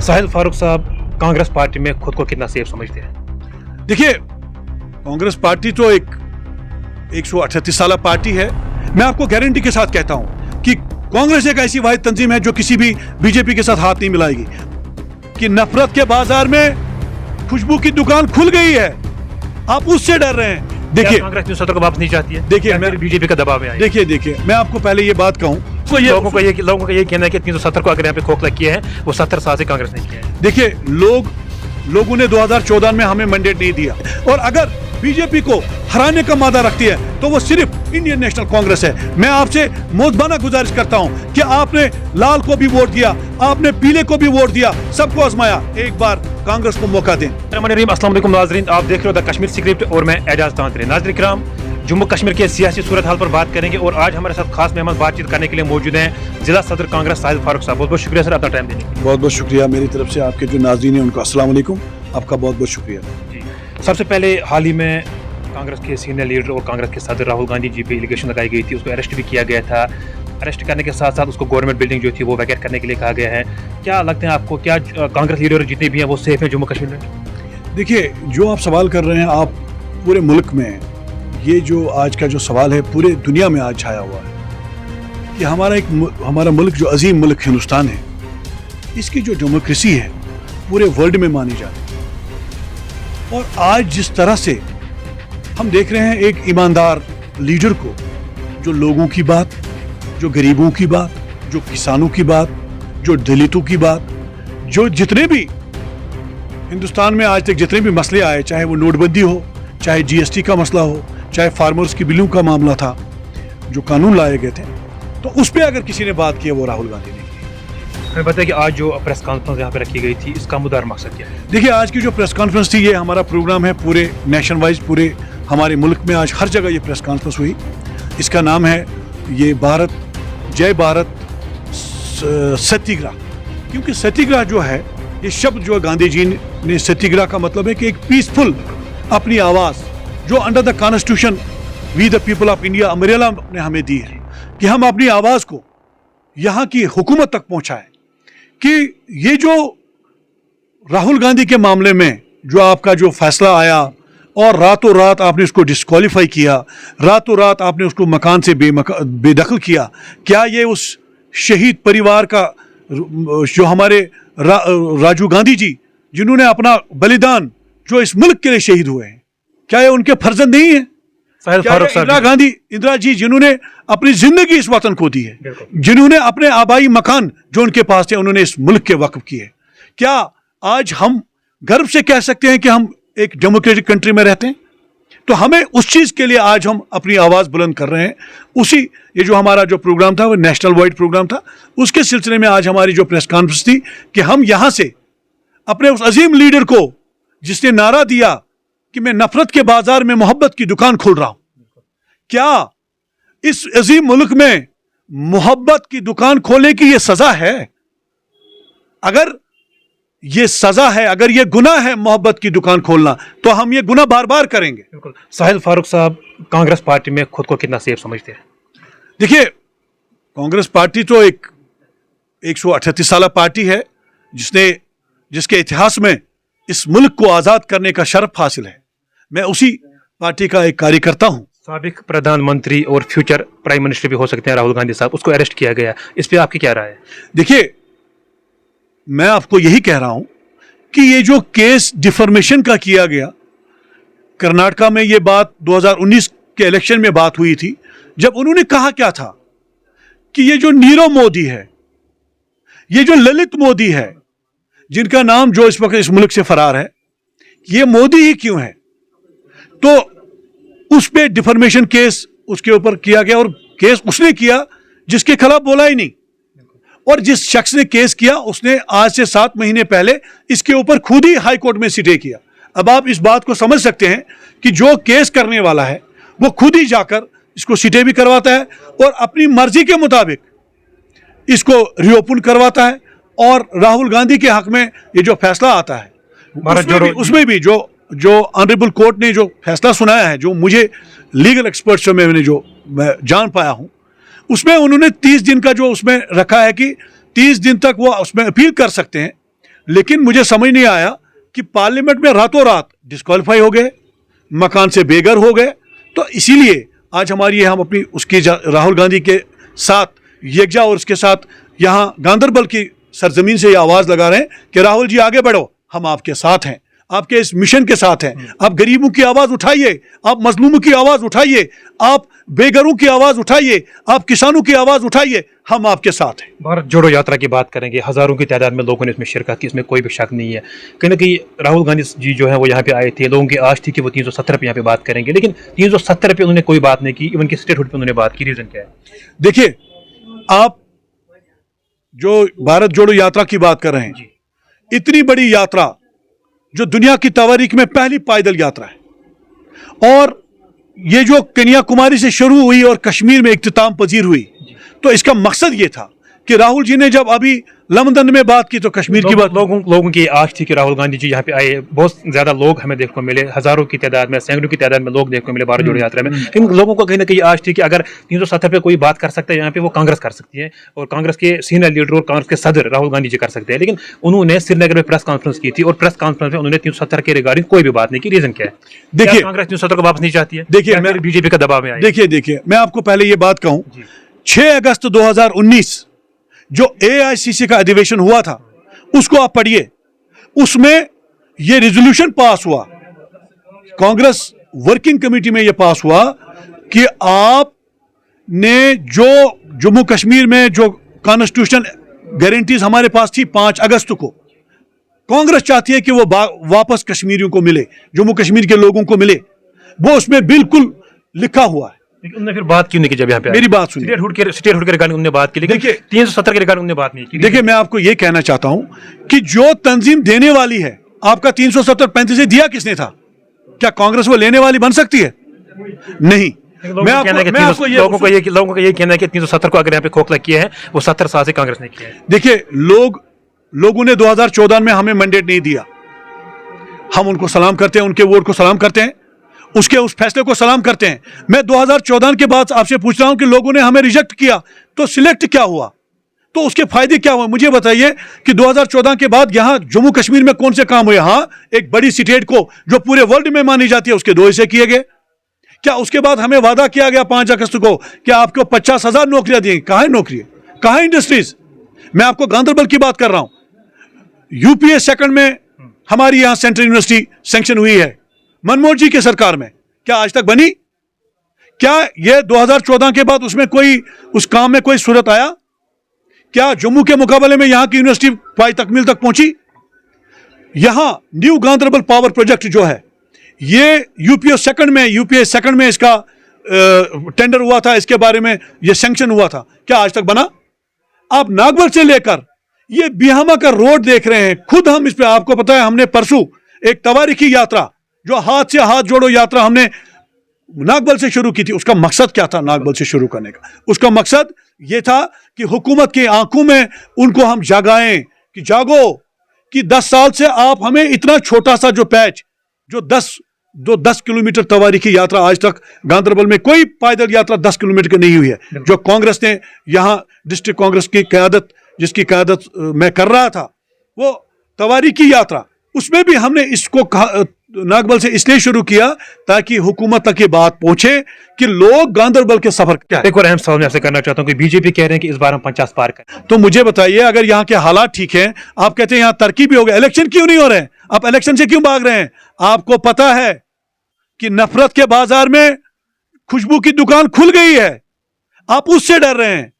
साहिल फारूक साहब कांग्रेस पार्टी में खुद को कितना सेफ समझते हैं? देखिए, कांग्रेस पार्टी तो एक 138 साल पार्टी है। मैं आपको गारंटी के साथ कहता हूं कि कांग्रेस एक ऐसी वाहिद तंजीम है जो किसी भी बीजेपी के साथ हाथ नहीं मिलाएगी। कि नफरत के बाजार में खुशबू की दुकान खुल गई है, आप उससे डर रहे हैं। देखिए, कांग्रेस न्यूज़ सत्र को वापस नहीं चाहती है। देखिए, मैं बीजेपी का दबाव में आई। देखिए, मैं आपको पहले ये बात कहूं तो लोगों का ये कहना है कि 370 को अगर यहाँ पे खोखला किया है वो 70 साल से कांग्रेस ने किया है। देखिए, लोगों ने 2014 में हमें मैंडेट नहीं दिया, और अगर बीजेपी को हराने का मादा रखती है तो वो सिर्फ इंडियन नेशनल कांग्रेस है। मैं आपसे मोहब्बाना गुजारिश करता हूं कि आपने लाल को भी वोट दिया, आपने पीले को भी वोट दिया, सबको आजमाया, एक बार कांग्रेस को मौका दें। अस्सलाम वालेकुम नाज़रीन, आप देख रहे हो द कश्मीर स्क्रिप्ट और मैं एजाज तांतरे। नाज़रीन किराम, जम्मू कश्मीर के सियासी सूरत हाल पर बात करेंगे और आज हमारे साथ खास मेहमान बातचीत करने के लिए मौजूद हैं जिला सदर कांग्रेस साहिल फारूक साहब। बहुत बहुत शुक्रिया सर अपना टाइम देने के लिए। बहुत बहुत शुक्रिया मेरी तरफ से। आपके जो नाज़रीन हैं उनको अस्सलाम वालेकुम, आपका बहुत बहुत शुक्रिया जी। सबसे पहले हाल ही में कांग्रेस के सीनियर लीडर और कांग्रेस के सदर राहुल गांधी जी पे एलिगेशन लगाई गई थी, उसको अरेस्ट भी किया गया था। अरेस्ट करने के साथ साथ उसको गवर्नमेंट बिल्डिंग जो थी वो वैकेट करने के लिए कहा गया है। क्या लगता है आपको, क्या कांग्रेस लीडर जितने भी हैं वो सेफ हैं जम्मू कश्मीर में? देखिए, जो आप सवाल कर रहे हैं, आप पूरे मुल्क में ये जो आज का जो सवाल है पूरे दुनिया में आज छाया हुआ है कि हमारा मुल्क जो अजीम मुल्क हिंदुस्तान है, इसकी जो डेमोक्रेसी है पूरे वर्ल्ड में मानी जाती है। और आज जिस तरह से हम देख रहे हैं एक ईमानदार लीडर को, जो लोगों की बात, जो गरीबों की बात, जो किसानों की बात, जो दलितों की बात, जो जितने भी हिंदुस्तान में आज तक जितने भी मसले आए, चाहे वो नोटबंदी हो, चाहे जीएसटी का मसला हो, चाहे फार्मर्स की बिलों का मामला था, जो कानून लाए गए थे, तो उस पर अगर किसी ने बात की है वो राहुल गांधी ने की। हमें पता है कि आज जो प्रेस कॉन्फ्रेंस यहाँ पे रखी गई थी, इसका मुद्दा मकसद क्या है? देखिए, आज की जो प्रेस कॉन्फ्रेंस थी, ये हमारा प्रोग्राम है पूरे नेशन वाइज, पूरे हमारे मुल्क में आज हर जगह ये प्रेस कॉन्फ्रेंस हुई। इसका नाम है ये जय भारत सत्याग्रह। क्योंकि सत्याग्रह जो है, ये शब्द जो गांधी जी ने, सत्याग्रह का मतलब है कि एक पीसफुल अपनी आवाज़ जो under the constitution we the people of India umbrella ने हमें दी है, कि हम अपनी आवाज़ को यहाँ की हुकूमत तक पहुँचाएं। कि ये जो राहुल गांधी के मामले में जो आपका जो फैसला आया और रातों रात आपने उसको डिस्क्वालीफाई किया, रातों रात आपने उसको मकान से बेदखल किया, क्या ये उस शहीद परिवार का, जो हमारे राजीव गांधी जी जिन्होंने अपना बलिदान जो इस मुल्क के लिए शहीद हुए हैं, क्या ये उनके फर्जंद नहीं है? इंदिरा जी जिन्होंने अपनी जिंदगी इस वतन को दी है, जिन्होंने अपने आबाई मकान जो उनके पास थे उन्होंने इस मुल्क के वक्फ किए, क्या आज हम गर्व से कह सकते हैं कि हम एक डेमोक्रेटिक कंट्री में रहते हैं? तो हमें उस चीज़ के लिए आज हम अपनी आवाज़ बुलंद कर रहे हैं। ये जो हमारा जो प्रोग्राम था वो नेशनल वाइड प्रोग्राम था, उसके सिलसिले में आज हमारी जो प्रेस कॉन्फ्रेंस थी कि हम यहाँ से अपने उस अजीम लीडर को, जिसने नारा दिया कि मैं नफरत के बाजार में मोहब्बत की दुकान खोल रहा हूं, क्या इस अजीम मुल्क में मोहब्बत की दुकान खोलने की ये सजा है? अगर ये सजा है, अगर ये गुनाह है मोहब्बत की दुकान खोलना, तो हम ये गुनाह बार बार करेंगे। बिल्कुल। साहिल फारूक साहब कांग्रेस पार्टी में खुद को कितना सेफ समझते हैं? देखिए, कांग्रेस पार्टी तो एक 138 साल पार्टी है जिसके इतिहास में इस मुल्क को आज़ाद करने का शर्फ हासिल है। मैं उसी पार्टी का एक कार्यकर्ता हूं। साबिक प्रधानमंत्री और फ्यूचर प्राइम मिनिस्टर भी हो सकते हैं राहुल गांधी साहब, उसको अरेस्ट किया गया, इस पे आपकी क्या राय है? देखिए, मैं आपको यही कह रहा हूं कि ये जो केस डिफॉर्मेशन का किया गया, कर्नाटका में ये बात 2019 के इलेक्शन में बात हुई थी, जब उन्होंने कहा क्या था कि ये जो नीरव मोदी है, ये जो ललित मोदी है, जिनका नाम जो इस वक्त इस मुल्क से फरार है, ये मोदी ही क्यों है? तो उस पे डिफॉर्मेशन केस उसके ऊपर किया गया, और केस उसने किया जिसके खिलाफ बोला ही नहीं, और जिस शख्स ने केस किया उसने आज से 7 महीने पहले इसके ऊपर खुद ही हाई कोर्ट में स्टे किया। अब आप इस बात को समझ सकते हैं कि जो केस करने वाला है वो खुद ही जाकर इसको स्टे भी करवाता है और अपनी मर्जी के मुताबिक इसको रीओपन करवाता है, और राहुल गांधी के हक में ये जो फैसला आता है उसमें भी जो ऑनरेबल कोर्ट ने जो फैसला सुनाया है, जो मुझे लीगल एक्सपर्ट से मैं जान पाया हूं, उसमें उन्होंने 30 दिन का जो उसमें रखा है कि 30 दिन तक वो उसमें अपील कर सकते हैं। लेकिन मुझे समझ नहीं आया कि पार्लियामेंट में रातों रात डिस्क्वालीफाई हो गए, मकान से बेघर हो गए। तो इसीलिए आज हमारी हम अपनी उसकी राहुल गांधी के साथ यकजा और उसके साथ यहाँ गांदरबल की सरजमीन से ये आवाज़ लगा रहे हैं कि राहुल जी आगे बढ़ो, हम आपके साथ हैं, आपके इस मिशन के साथ हैं। आप गरीबों की आवाज़ उठाइए, आप मजलूमों की आवाज़ उठाइए, आप बेघरों की आवाज़ उठाइए, आप किसानों की आवाज़ उठाइए, हम आपके साथ हैं। भारत जोड़ो यात्रा की बात करेंगे, हज़ारों की तादाद में लोगों ने इसमें शिरकत की, इसमें कोई भी शक नहीं है। कहीं ना कहीं राहुल गांधी जी जो है वो यहाँ पे आए थे, लोगों की आश थी कि वो 370 पे यहाँ पे बात करेंगे, लेकिन 370 पे उन्होंने कोई बात नहीं की। इवन की स्टेटहुड पे उन्होंने बात की। रीज़न क्या है? देखिए, आप जो भारत जोड़ो यात्रा की बात कर रहे हैं, इतनी बड़ी यात्रा जो दुनिया की तारीख में पहली पैदल यात्रा है, और ये जो कन्याकुमारी से शुरू हुई और कश्मीर में इख्तिताम पजीर हुई, तो इसका मकसद ये था कि राहुल जी ने जब अभी लंदन में बात की तो कश्मीर की बात, लोगों की आश थी कि राहुल गांधी जी यहाँ पे आए। बहुत ज्यादा लोग हमें देखने को मिले, हजारों की तादाद में, सैकड़ों की तादाद में लोग देखने को मिले भारत जोड़ो यात्रा में। लेकिन लोगों को कहीं ना कहीं आश थी कि अगर 370 पे कोई बात कर सकता है यहाँ पे, वो कांग्रेस कर सकती है, और कांग्रेस के सीनियर लीडर और कांग्रेस के सदर राहुल गांधी जी कर सकते हैं। लेकिन उन्होंने श्रीनगर में प्रेस कॉन्फ्रेंस की थी, और प्रेस कॉन्फ्रेंस में उन्होंने 370 के रिगार्डिंग कोई भी बात नहीं की। रीजन क्या है? देखिए, कांग्रेस 370 को वापस नहीं चाहती है। देखिए, मैं बीजेपी का दबाव में आई। देखिए, मैं आपको पहले ये बात कहूं, 6 अगस्त 2019 जो AICC का अधिवेशन हुआ था, उसको आप पढ़िए। उसमें यह रिजोल्यूशन पास हुआ, कांग्रेस वर्किंग कमेटी में यह पास हुआ कि आपने जो जम्मू कश्मीर में जो कॉन्स्टिट्यूशनल गारंटीज हमारे पास थी 5 अगस्त को, कांग्रेस चाहती है कि वो वापस कश्मीरियों को मिले, जम्मू कश्मीर के लोगों को मिले। वो उसमें बिल्कुल लिखा हुआ है। उन्होंने फिर बात क्यों नहीं की? जब यहाँ पे मेरी बात सुनिए, स्टेटहुड के रिगार्डिंग उन्होंने बात की, लेकिन 370 के रिगार्डिंग उन्होंने बात नहीं की। देखिए, मैं आपको यह कहना चाहता हूं कि जो तंजीम देने वाली है, आपका 370-35 दिया किसने था? क्या कांग्रेस वो लेने वाली बन सकती है? नहीं। लोगों को ये कहना है कि 370 को अगर यहाँ पे खोखला किया है, वो 70 साल से कांग्रेस ने किया है। देखिए, लोगों ने 2014 में हमें मैंडेट नहीं दिया, हम उनको सलाम करते हैं, उनके वोट को सलाम करते हैं, उस फैसले को सलाम करते हैं। मैं 2014 के बाद आपसे पूछ रहा हूं कि लोगों ने हमें रिजेक्ट किया, तो सिलेक्ट क्या हुआ? तो उसके फायदे क्या हुए? मुझे बताइए कि 2014 के बाद यहां जम्मू कश्मीर में कौन से काम हुए? हाँ, एक बड़ी स्टेट को जो पूरे वर्ल्ड में मानी जाती है, उसके 2 हिस्से किए गए। क्या उसके बाद हमें वादा किया गया 5 अगस्त को कि आपको 50,000 नौकरियां दी? कहां है नौकरी, कहां है इंडस्ट्रीज? मैं आपको गांदरबल की बात कर रहा हूं। UPA सेकंड में हमारी यहां सेंट्रल यूनिवर्सिटी सैंक्शन हुई है मनमोहन जी की सरकार में, क्या आज तक बनी? क्या यह 2014 के बाद उसमें कोई, उस काम में कोई सूरत आया? क्या जम्मू के मुकाबले में यहां की यूनिवर्सिटी पाई तकमील तक पहुंची? यहां न्यू गांदरबल पावर प्रोजेक्ट जो है, ये UPA सेकंड में इसका टेंडर हुआ था, इसके बारे में यह सैंक्शन हुआ था, क्या आज तक बना? आप नागबल से लेकर ये बिहामा का रोड देख रहे हैं, खुद हम इस पे, आपको पता है, हमने परसों एक तवारीखी यात्रा, जो हाथ से हाथ जोड़ो यात्रा, हमने नागबल से शुरू की थी। उसका मकसद क्या था नागबल से शुरू करने का? उसका मकसद यह था कि हुकूमत की आंखों में उनको हम जगाएं कि जागो, कि 10 साल से आप हमें इतना छोटा सा जो पैच, जो 10 किलोमीटर तवारीखी यात्रा, आज तक गांदरबल में कोई पैदल यात्रा 10 किलोमीटर की नहीं हुई है, जो कांग्रेस ने यहां डिस्ट्रिक्ट कांग्रेस की क़यादत, जिसकी क़यादत मैं कर रहा था, वो तवारीखी यात्रा, उसमें भी हमने इसको नागबल से इसलिए शुरू किया ताकि हुकूमत तक ये बात पहुंचे कि लोग गांदरबल के सफर क्या है। एक और अहम सवाल मैं आपसे करना चाहता हूं कि बीजेपी कह रहे हैं कि इस बार हम 50 पार करें, तो मुझे बताइए, अगर यहाँ के हालात ठीक हैं, आप कहते हैं यहाँ तरक्की भी हो गया, इलेक्शन क्यों नहीं हो रहे हैं? आप इलेक्शन से क्यों भाग रहे हैं? आपको पता है कि नफरत के बाजार में खुशबू की दुकान खुल गई है, आप उससे डर रहे हैं।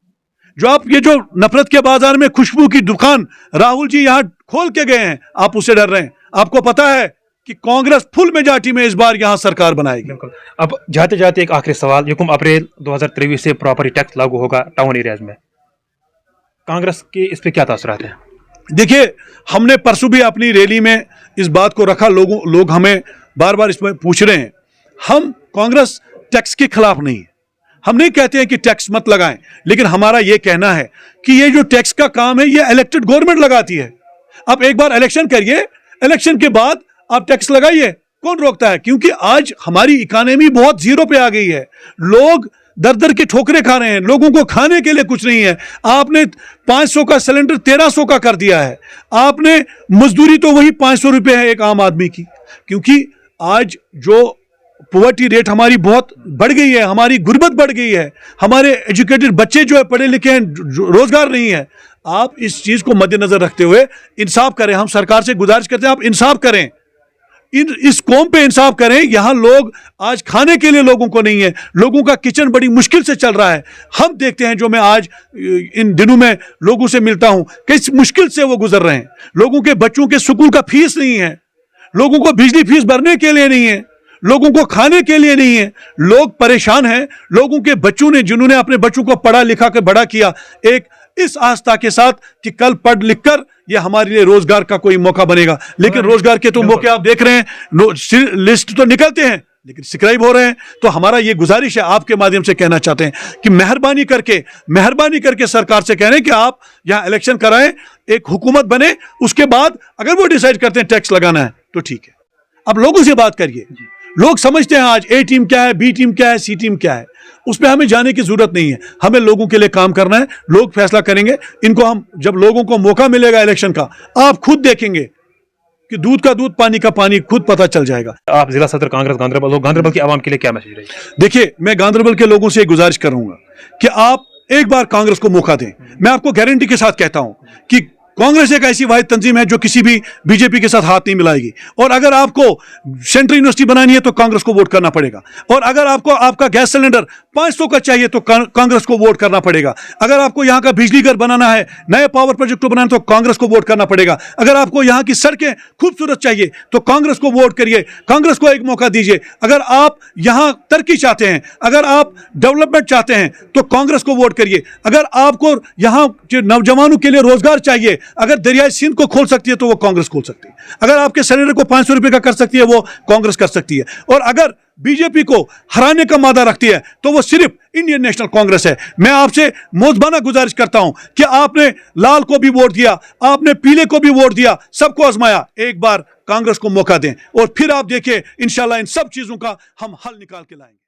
ये जो नफरत के बाजार में खुशबू की दुकान राहुल जी यहां खोल के गए हैं, आप उससे डर रहे हैं। आपको पता है कि कांग्रेस फुल मेजॉरिटी में इस बार यहां सरकार बनाएगी। अब जाते जाते एक आखिरी सवाल, यकुम अप्रैल 2023 से प्रॉपर्टी टैक्स लागू होगा टाउन एरियाज में, कांग्रेस के इस पे क्या तासुरात हैं? देखिए, हमने परसों भी अपनी रैली में इस बात को रखा, लोग हमें बार बार इसमें पूछ रहे हैं। हम कांग्रेस टैक्स के खिलाफ नहीं है, हम नहीं कहते हैं कि टैक्स मत लगाएं, लेकिन हमारा यह कहना है कि ये जो टैक्स का काम है, ये इलेक्टेड गवर्नमेंट लगाती है। आप एक बार इलेक्शन करिए, इलेक्शन के बाद आप टैक्स लगाइए, कौन रोकता है? क्योंकि आज हमारी इकोनॉमी बहुत जीरो पे आ गई है, लोग दर दर की ठोकरें खा रहे हैं, लोगों को खाने के लिए कुछ नहीं है। आपने 500 का सिलेंडर 1300 का कर दिया है। आपने मजदूरी तो वही 500 रुपये है एक आम आदमी की, क्योंकि आज जो पॉवर्टी रेट हमारी बहुत बढ़ गई है, हमारी गुर्बत बढ़ गई है, हमारे एजुकेटेड बच्चे जो है पढ़े लिखे हैं, रोजगार नहीं है। आप इस चीज को मद्देनजर रखते हुए इंसाफ करें। हम सरकार से गुजारिश करते हैं आप इंसाफ करें, इस कौम पे इंसाफ करें। यहां लोग आज खाने के लिए लोगों को नहीं है, लोगों का किचन बड़ी मुश्किल से चल रहा है। हम देखते हैं, जो मैं आज इन दिनों में लोगों से मिलता हूं, किस मुश्किल से वो गुजर रहे हैं। लोगों के बच्चों के स्कूल का फीस नहीं है, लोगों को बिजली फीस भरने के लिए नहीं है, लोगों को खाने के लिए नहीं है। लोग परेशान हैं। लोगों के बच्चों ने, जिन्होंने अपने बच्चों को पढ़ा लिखा के बड़ा किया, एक इस आस्था के साथ कि कल पढ़ लिख कर यह हमारे लिए रोजगार का कोई मौका बनेगा, लेकिन रोजगार के तो मौके आप देख रहे हैं, लिस्ट तो निकलते हैं लेकिन स्क्राइब हो रहे हैं। तो हमारा ये गुजारिश है, आपके माध्यम से कहना चाहते हैं कि मेहरबानी करके सरकार से कह रहे हैं कि आप यहां इलेक्शन कराएं, एक हुकूमत बने, उसके बाद अगर वो डिसाइड करते हैं टैक्स लगाना है तो ठीक है। अब लोगों से बात करिए। लोग समझते हैं आज ए टीम क्या है, बी टीम क्या है, सी टीम क्या है, उस पर हमें जाने की जरूरत नहीं है। हमें लोगों के लिए काम करना है, लोग फैसला करेंगे। इनको हम, जब लोगों को मौका मिलेगा इलेक्शन का, आप खुद देखेंगे कि दूध का दूध, पानी का पानी, खुद पता चल जाएगा। आप जिला सदर कांग्रेस गांधरबल हो, गांधरबल की आवाम के लिए क्या मैसेज रहेगा? देखिए, मैं गांधरबल के लोगों से एक गुजारिश करूंगा कि आप एक बार कांग्रेस को मौका दें। मैं आपको गारंटी के साथ कहता हूं कि कांग्रेस एक ऐसी वाहिद तंजीम है जो किसी भी बीजेपी के साथ हाथ नहीं मिलाएगी। और अगर आपको सेंट्रल यूनिवर्सिटी बनानी है तो कांग्रेस को वोट करना पड़ेगा। और अगर आपको आपका गैस सिलेंडर 500 का चाहिए तो कांग्रेस को वोट करना पड़ेगा। अगर आपको यहाँ का बिजली घर बनाना है, नए पावर प्रोजेक्ट को बनाना, तो कांग्रेस को वोट करना पड़ेगा। अगर आपको यहाँ की सड़कें खूबसूरत चाहिए तो कांग्रेस को वोट करिए, कांग्रेस को एक मौका दीजिए। अगर आप यहाँ तरक्की चाहते हैं, अगर आप डेवलपमेंट चाहते हैं तो कांग्रेस को वोट करिए। अगर आपको यहाँ के नौजवानों के लिए रोजगार चाहिए, अगर दरियाई सिंध को खोल सकती है तो वो कांग्रेस खोल सकती है। अगर आपके सिलेंडर को 500 रुपए का कर सकती है, वो कांग्रेस कर सकती है। और अगर बीजेपी को हराने का मादा रखती है तो वो सिर्फ इंडियन नेशनल कांग्रेस है। मैं आपसे मोजबाना गुजारिश करता हूं कि आपने लाल को भी वोट दिया, आपने पीले को भी वोट दिया, सबको आजमाया, एक बार कांग्रेस को मौका दें और फिर आप देखिए इंशाल्लाह इन सब चीजों का हम हल निकाल के लाएंगे।